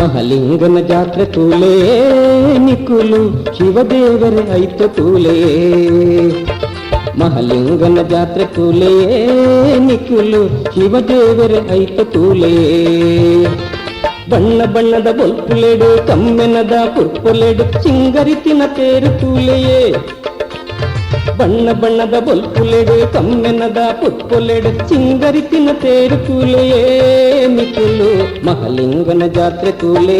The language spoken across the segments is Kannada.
ಮಹಲಿಂಗನ ಜಾತ್ರೆ ತೂಲೇ ನಿಕ್ಕುಲು ಶಿವದೇವರೇ ಐತ ತೂಲೇ ಮಹಲಿಂಗನ ಜಾತ್ರೆ ತೂಲೇ ನಿಕ್ಕುಲು ಶಿವದೇವರೇ ಐತ ತೂಲೇ ಬಣ್ಣ ಬಣ್ಣದ ಬೊಲ್ಪುಲೆಡು ಕಮ್ಮೆನದ ಪುರ್ಪುಲೆಡು ಚಿಂಗರಿತಿನ ತೇರು ತೂಲೆಯೇ ಬಣ್ಣ ಬಣ್ಣದ ಬೊಲ್ಪುಲೆಡು ಕಮ್ಮೆನದ ಪುರ್ಪುಲೆಡು ಚಿಂಗರಿತಿನ ತೇರು ತೂಲೆಯೇ ನಿಕ್ಕುಲು ಮಹಲಿಂಗನ ಜಾತ್ರೆ ತೂಲೇ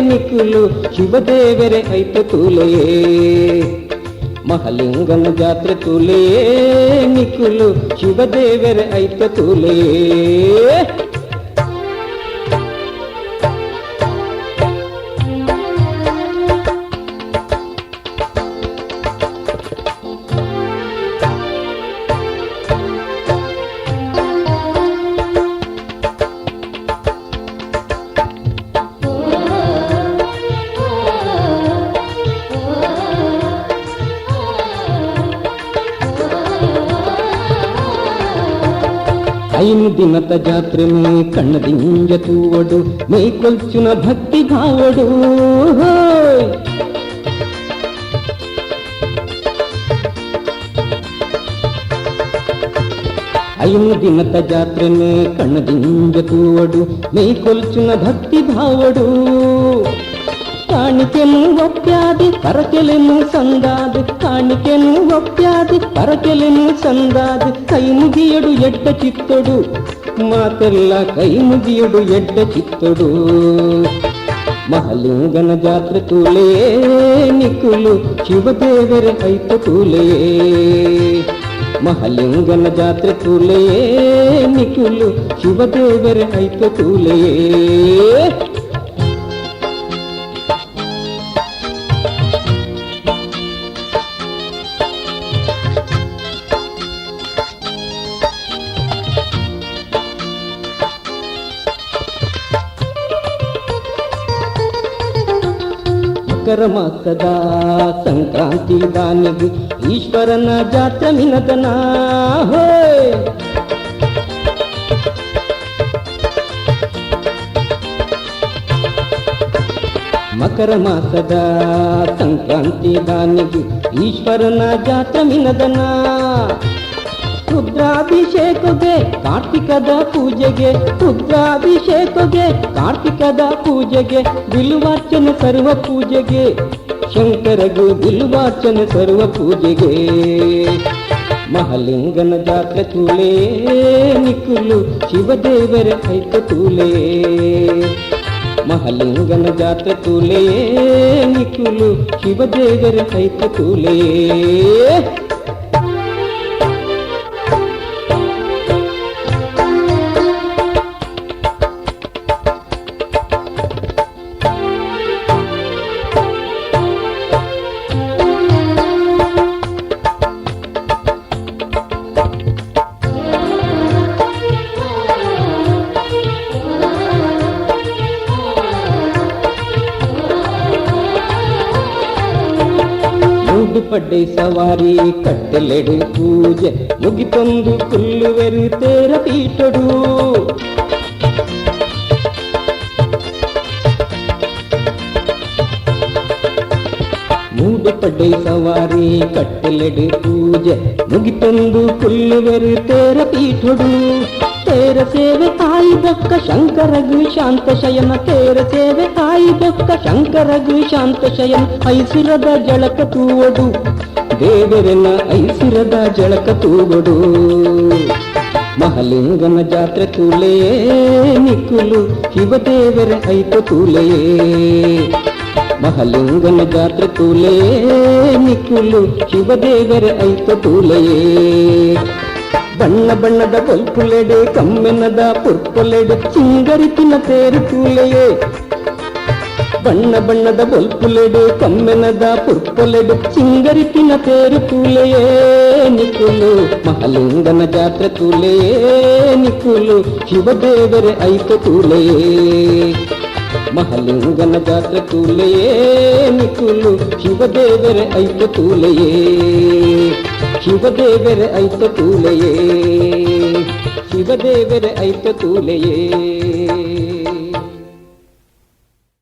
ನಿಕ್ಕುಲು ಶಿವದೇವರೇ ಐತ ತೂಲೆಯೇ ಮಹಲಿಂಗನ ಜಾತ್ರೆ ತೂಲೇ ನಿಕ್ಕುಲು ಶಿವದೇವರೇ ಐತ ತೂಲೆಯೇ ಐನು ದಿನದ ಜಾತ್ರೆ ಮೇ ಕಣ್ಣದಿಂಜ ತೂವಡು ಮೈ ಕೊಲ್ಚುನ ಭಕ್ತಿ ಭಾವಡು ಐನು ದಿನದ ಜಾತ್ರೆ ಮೇ ಕಣ್ಣದಿಂಜ ತೂವಡು ಮೈ ಕೊಲ್ಚುನ ಭಕ್ತಿ ಭಾವಡು ಕಾಣಿಕೆನು ಒಪ್ಪ್ಯಾದಿ ಪರಕೆಲೆನು ಸಂದಾದು ಕಾಣಿಕೆನು ಒಪ್ಪ್ಯಾದಿ ಪರಕೆಲೆನು ಸಂದಾದು ಕೈ ಮುಗಿಯಡು ಎಡ್ಡ ಚಿತ್ತೊಡು ಮಾತೆಲ್ಲ ಕೈ ಮುಗಿಯಡು ಎಡ್ಡ ಚಿತ್ತೊಡು ಮಹಲಿಂಗನ ಜಾತ್ರೆ ತೂಲೇ ನಿಕ್ಕುಲು ಶಿವದೇವರೇ ಐತ ತೂಲೇ ಮಹಲಿಂಗನ ಜಾತ್ರೆ ತೂಲೇ ನಿಕ್ಕುಲು ಶಿವದೇವರೇ ಐತ ತೂಲೇ ಮಕರ ಮಾಸದ ಸಂಕ್ರಾಂತಿ ದಾನಿಗೆ ಈಶ್ವರನ ಜಾತ್ರೆ ಮಿನದನ ಹೋಯ್ ಮಕರ ಮಾಸದ ಸಂಕ್ರಾಂತಿ ದಾನಿಗೆ ಈಶ್ವರನ ಜಾತ್ರೆ ಮಿನದನ ರುದ್ರಾಭಿಷೇಕಗೆ ಕಾರ್ತಿಕದ ಪೂಜೆಗೆ ರುದ್ರಾಭಿಷೇಕಗೆ ಕಾರ್ತಿಕದ ಪೂಜೆಗೆ ಬಿಲ್ವಾರ್ಚನೆ ಸರ್ವ ಪೂಜೆಗೆ ಶಂಕರಗೂ ಬಿಲ್ವಾರ್ಚನೆ ಸರ್ವ ಪೂಜೆಗೆ ಮಹಲಿಂಗನ ಜಾತ್ರೆ ತೂಲೇ ನಿಕ್ಕುಲು ಶಿವದೇವರೇ ಐತ ತೂಲೇ ಮಹಲಿಂಗನ ಜಾತ್ರೆ ತೂಲೇ ನಿಕ್ಕುಲು ಶಿವದೇವರೇ ಐತ ತೂಲೇ ಪಡ್ಡೆ ಸವಾರಿ ಕಟ್ಟೆಲೆಡು ಪೂಜೆ ಮುಗಿತೊಂದು ಕುಲ್ಲುವೆರು ತೇರ ಪೀಠಡು ಮೂಡು ಪಡ್ಡೆ ಸವಾರಿ ಕಟ್ಟೆಲೆಡು ಪೂಜೆ ಮುಗಿತೊಂದು ಕುಲ್ಲುವೆರು ತೇರ ಪೀಠಡು ತೇರ ಸೇವೆ ಆಯ್ದಕ್ಕ ಶಂಕರಗು ಶಾಂತ ಶಯನ ತೇರ ಸೇವೆ ಆಯ್ದಕ್ಕ ಶಂಕರಗು ಶಾಂತ ಶಯನ ಐಸಿರದ ಜಳಕ ತೂವಡು ದೇವರನ ಐಸಿರದ ಜಳಕ ತೂವಡು ಮಹಲಿಂಗನ ಜಾತ್ರೆ ತೂಲೇ ನಿಕ್ಕುಲು ಶಿವದೇವರೇ ಐತ ತೂಲೇ ಮಹಲಿಂಗನ ಜಾತ್ರೆ ತೂಲೇ ನಿಕ್ಕುಲು ಶಿವದೇವರೇ ಐತ ತೂಲೇ ಬಣ್ಣ ಬಣ್ಣದ ಬೊಲ್ಪುಲೆಡು ಕಮ್ಮೆನದ ಪುರ್ಪುಲೆಡು ಚಿಂಗರಿತಿನ ತೇರು ತೂಲೆಯೇ ಬಣ್ಣ ಬಣ್ಣದ ಬೊಲ್ಪುಲೆಡು ಕಮ್ಮೆನದ ಪುರ್ಪುಲೆಡು ಚಿಂಗರಿತಿನ ತೇರು ತೂಲೆಯೇ ನಿಕ್ಕುಲು ಮಹಲಿಂಗನ ಜಾತ್ರೆ ತೂಲೇ ನಿಕ್ಕುಲು ಶಿವದೇವರೇ ಐತ ತೂಲೇ ಮಹಲಿಂಗನ ಜಾತ್ರೆ ತೂಲೇ ನಿಕ್ಕುಲು ಶಿವದೇವರೇ ಐತ ತೂಲೇ ಶಿವದೇವರೇ ಐತ ತೂಲೆಯೇ ಶಿವದೇವರೇ ಐತ ತೂಲೆಯೇ